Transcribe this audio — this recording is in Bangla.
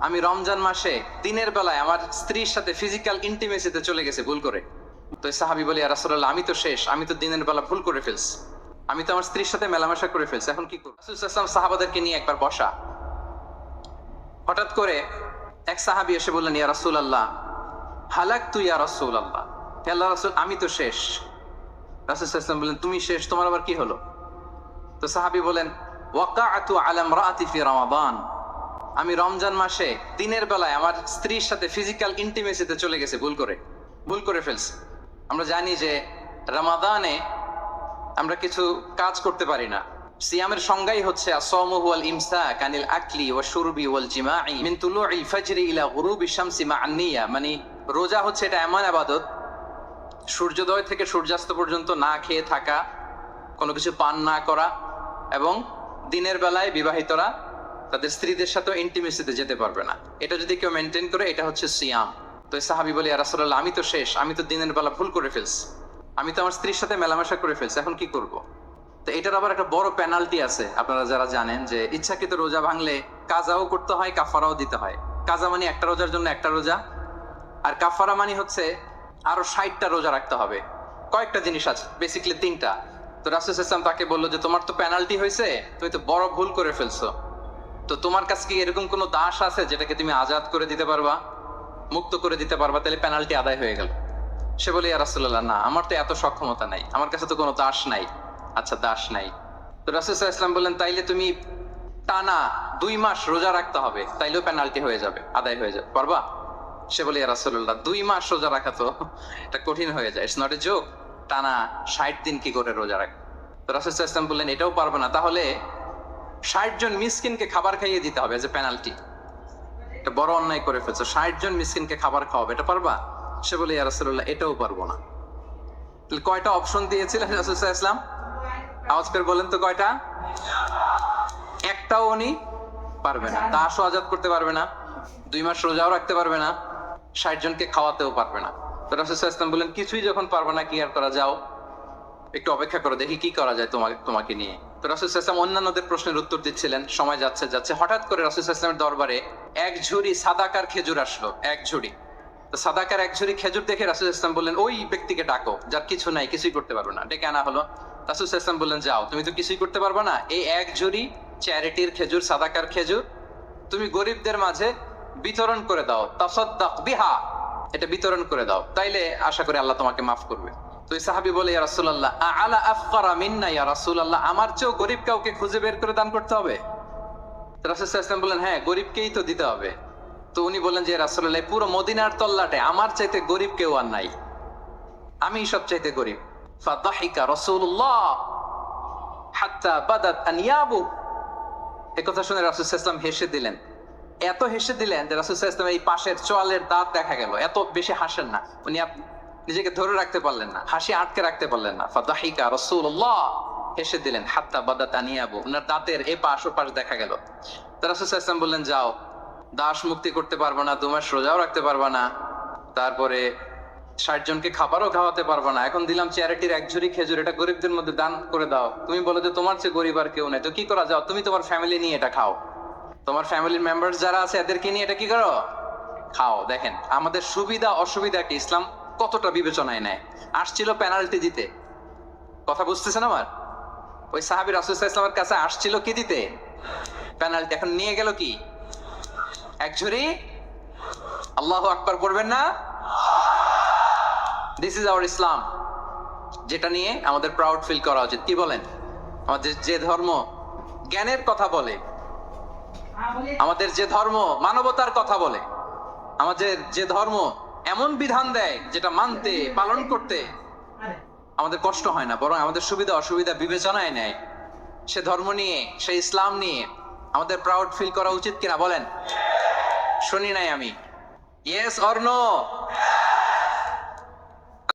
আমি রমজান মাসে দিনের বেলায় আমার স্ত্রীর সাথে ফিজিক্যাল ইন্টিমেসিতে চলে গেছে ভুল করে। তো সাহাবী বলি, ইয়া রাসূলুল্লাহ, আমি তো শেষ, আমি তো দিনের বেলা ভুল করে ফেলছি, আমি তো আমার স্ত্রীর সাথে মেলামেশা করে ফেলছি, এখন কি করব? রাসূল সাল্লাল্লাহু আলাইহি ওয়াসাল্লাম সাহাবাদেরকে নিয়ে একবার বসা। হঠাৎ করে এক সাহাবী এসে বললেন, ইয়া রাসূলুল্লাহ, হালাকতু ইয়া রাসূলুল্লাহ, হে আল্লাহর রাসূল, আমি তো শেষ। রাসূল সাল্লাল্লাহু আলাইহি ওয়াসাল্লাম বললেন, তুমি শেষ, তোমার আবার কি হলো? তো সাহাবী বলেন, ওয়াকাআতু আলা ইমরাআতি ফি রমাদান, আমি রমজান মাসে দিনের বেলায় আমার স্ত্রীর সাথে ফিজিক্যাল ইন্টিমেসিতে চলে গেছে ভুল করে ফেলছি। আমরা জানি যে রমাদানে আমরা কিছু কাজ করতে পারি না। সিয়ামের সংজ্ঞাই হচ্ছে আসওমু ওয়াল ইমসাক আনিল আকলি ওয়াশ শুরবি ওয়াল জিমাই মিন তুলুইল ফাজরি ইলা গুরুবি শামসি মা'আন নিয়া, মানে রোজা হচ্ছে এটা এমন ইবাদত, সূর্যোদয় থেকে সূর্যাস্ত পর্যন্ত না খেয়ে থাকা, কোনো কিছু পান না করা, এবং দিনের বেলায় বিবাহিতরা তাদের স্ত্রীদের সাথে ইন্টিমেসিতে যেতে পারবে না। এটা যদি কেউ মেনটেন করে, এটা হচ্ছে সিয়াম। তো সাহাবী বলি, ইয়া রাসূলুল্লাহ, আমি তো শেষ, আমি তো দিনের বেলা ভুল করে ফেলছি, আমি তো আমার স্ত্রীর সাথে মেলামেশা করে ফেলছি, এখন কি করব? তো এটার আবার একটা বড় পেনাল্টি আছে। আপনারা যারা জানেন যে ইচ্ছাকৃত রোজা ভাঙলে কাজাও করতে হয়, কাফারাও দিতে হয়। কাজা মানে একটা রোজার জন্য একটা রোজা, আর কাফারা মানে হচ্ছে আরো 60টা রোজা রাখতে হবে। কয়েকটা জিনিস আছে, বেসিক্যালি 3টা। তো রাসূল সাল্লাল্লাহু আলাইহি ওয়াসাল্লাম তাকে বললো যে তোমার তো পেনাল্টি হয়েছে, তুমি তো বড় ভুল করে ফেলছো, তো তোমার কাছে কি এরকম কোনো দাস আছে যেটাকে তুমি আজাদ করে দিতে পারবা, মুক্ত করে দিতে পারবা, তাহলে পেনাল্টি আদায় হয়ে গেল। সে বলে, ইয়া রাসূলুল্লাহ, না, আমার তো এত সক্ষমতা নাই, আমার কাছে তো কোনো দাস নাই। আচ্ছা, দাস নাই। তো রাসূল সাল্লাল্লাহু আলাইহি ওয়াসাল্লাম বললেন, তাইলে তুমি টানা 2 মাস রোজা রাখতে হবে, তাইলেও পেনাল্টি হয়ে যাবে, আদায় হয়ে যাবে, পারবা? সে বলে, ইয়া রাসূলুল্লাহ, 2 মাস রোজা রাখা তো এটা কঠিন হয়ে যায়, ইটস নট এ জোক, টানা 60 দিন কি করে রোজা রাখ? তো রাসূল সাল্লাল্লাহু আলাইহি ওয়াসাল্লাম বললেন, এটাও পারবে না, তাহলে 60 জন মিসকিনকে খাবার খাইয়ে দিতে হবে এজ এ পেনাল্টি। এটা বড় অন্যায় করে ফেলছো, 60 জন মিসকিনকে খাবার খাওয়াবে, এটা পারবা? সে বলে, ইয়া রাসূলুল্লাহ, এটাও পারবো না। তাহলে কয়টা অপশন দিয়েছিলেন রাসূল সাল্লাল্লাহু আলাইহি ওয়াসাল্লাম? আওয়াজ করে বলেন তো কয়টা? একটাও উনি পারবে না। দাসও আজাদ করতে পারবে না, 2 মাস রোজাও রাখতে পারবে না, 60 জনকে খাওয়াতেও পারবে না। তো রাসূল সাল্লাল্লাহু আলাইহি ওয়াসাল্লাম বললেন, কিছুই যখন পারবে না, কি আর করা, যাও একটু অপেক্ষা করো, দেখি কি করা যায় তোমাকে নিয়ে। তো রাসূল সাল্লাল্লাহু আলাইহি ওয়াসাল্লাম অন্যান্যদের প্রশ্নের উত্তর দিচ্ছিলেন, সময় যাচ্ছে হঠাৎ করে রাসূল সাল্লাল্লাহু আলাইহি ওয়াসাল্লামের দরবারে এক ঝুড়ি সাদাকার খেজুর আসলো, এক ঝুড়ি। তো সাদাকার এক ঝুড়ি খেজুর দেখে রাসূল সাল্লাল্লাহু আলাইহি ওয়াসাল্লাম বললেন, ওই ব্যক্তিকে ডাকো যার কিছু নাই, কিছুই করতে পারবে না। ডেকে আনা হলো। রাসূল সাল্লাল্লাহু আলাইহি ওয়াসাল্লাম বললেন, যাও, তুমি তো কিছুই করতে পারবে না, এই এক ঝুড়ি চ্যারিটির খেজুর, সাদাকার খেজুর, তুমি গরিবদের মাঝে বিতরণ করে দাও, তাসাদ্দাক বিহা, এটা বিতরণ করে দাও, তাইলে আশা করি আল্লাহ তোমাকে মাফ করবে। তো এই সাহাবী বলে, ইয়া রাসূলুল্লাহ, আলা আফকারা মিন্না ইয়া রাসূলুল্লাহ, আমার চেয়েও গরিব কাউকে খুঁজে বের করে দান করতে হবে? রাসূল সাল্লাল্লাহু আলাইহি ওয়াসাল্লাম বললেন, হ্যাঁ, গরিবকেই তো দিতে হবে। তো উনি বললেন যে, রাসূলুল্লাহ, পুরো মদিনার তল্লাটে আমার চাইতে গরিব কেউ আর নাই, আমি সবচাইতে গরিব। ফাদাহিকা রাসূলুল্লাহ হাত্তা বাদাত আনিয়াবু, এই কথা শুনে রাসূল সাল্লাল্লাহু আলাইহি ওয়াসাল্লাম হেসে দিলেন। এত হেসে দিলেন যে রাসূল সাল্লাল্লাহু আলাইহি ওয়াসাল্লাম এই পাশের চোয়ালের দাঁত দেখা গেল। এত বেশি হাসেন না উনি, নিজেকে ধরে রাখতে পারলেন না, হাসি আটকে রাখতে পারলেন না। ফাদাহিকা রাসূলুল্লাহ, হেসে দিলেন। হাত্তা বাদাত আনিয়াবু, ওনার দাঁতের এ পাশ ও পাশ দেখা গেল। তো রাসূল সাল্লাল্লাহু আলাইহি ওয়াসাল্লাম বললেন, যাও, দাস মুক্তি করতে পারবা না, 2 মাস রোজাও রাখতে পারবা না, তারপরে 60 জনকে খাবারও খাওয়াতে পারবা না, এখন দিলাম চ্যারিটির এক ঝুড়ি খেজুর, এটা গরিবদের মধ্যে দান করে দাও। তুমি বলো যে তোমার চেয়ে গরিব আর কেউ নেই, তো কি করা, যাও, তুমি তোমার ফ্যামিলি নিয়ে এটা খাও, তোমার ফ্যামিলির মেম্বার্স যারা আছে এদেরকে নিয়ে এটা কি করো, খাও। দেখেন আমাদের সুবিধা অসুবিধাকে ইসলাম কতটা বিবেচনায় নেয়। আসছিল পেনাল্টি দিতে, কথা বুঝতেছেন আমার? ওই সাহাবী রাসূল সাল্লাল্লাহু আলাইহি ওয়াসাল্লামের কাছে আসছিল কি দিতে? পেনাল্টি। এখন নিয়ে গেল কি? এক ঝুড়ি। আল্লাহু আকবার পড়বেন না? দিস ইজ আওয়ার ইসলাম, যেটা নিয়ে আমাদের প্রাউড ফিল করা উচিত। কি বলেন? আমাদের যে ধর্ম জ্ঞানের কথা বলে, আমাদের যে ধর্ম মানবতার কথা বলে, আমাদের যে ধর্ম এমন বিধান দেয় যেটা মানতে পালন করতে আমাদের কষ্ট হয় না, বরং আমাদের সুবিধা অসুবিধা বিবেচনায় নেয়, সে ধর্ম নিয়ে, সে ইসলাম নিয়ে আমাদের প্রাউড ফিল করা উচিত কিনা বলেন? শুনি নাই আমি, ইয়েস অর নো?